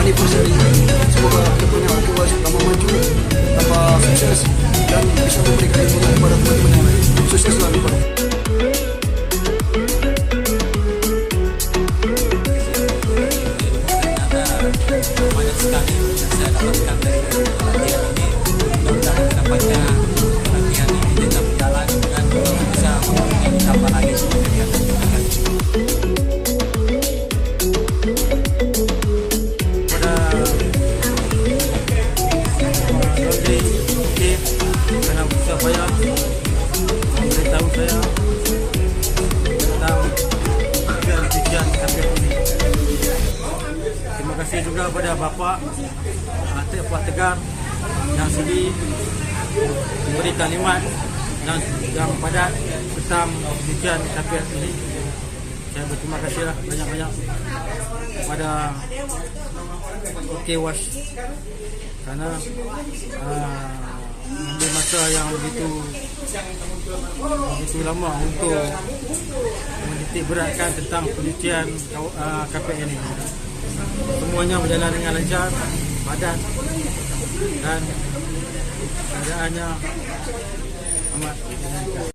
anniversary. Semoga kedepannya Okey Wash tambah maju, tambah sukses, dan bisa memberikan informasi kepada teman-teman yang lain. Sukses selalu, Pak. Banyak sekali yang saya dapatkan dari latihan ini. Mudah-mudahan kedepannya latihan ini tetap berjalan dan bisa mempunyai tambah lagi kegiatan kegiatan. Pada laundry Okey, karena bisa saya memberitahu saya tentang tujuan Karpet ini. Terima kasih juga kepada Bapak Tegar yang sudi memberi kalimat yang padat tentang tujuan Karpet ini. Saya berterima kasihlah banyak-banyak kepada Okey Wash karena ambil masa yang begitu lama untuk menitik beratkan tentang penelitian Karpet ini. Semuanya berjalan dengan lancar, padat, dan keadaannya amat menyenangkan.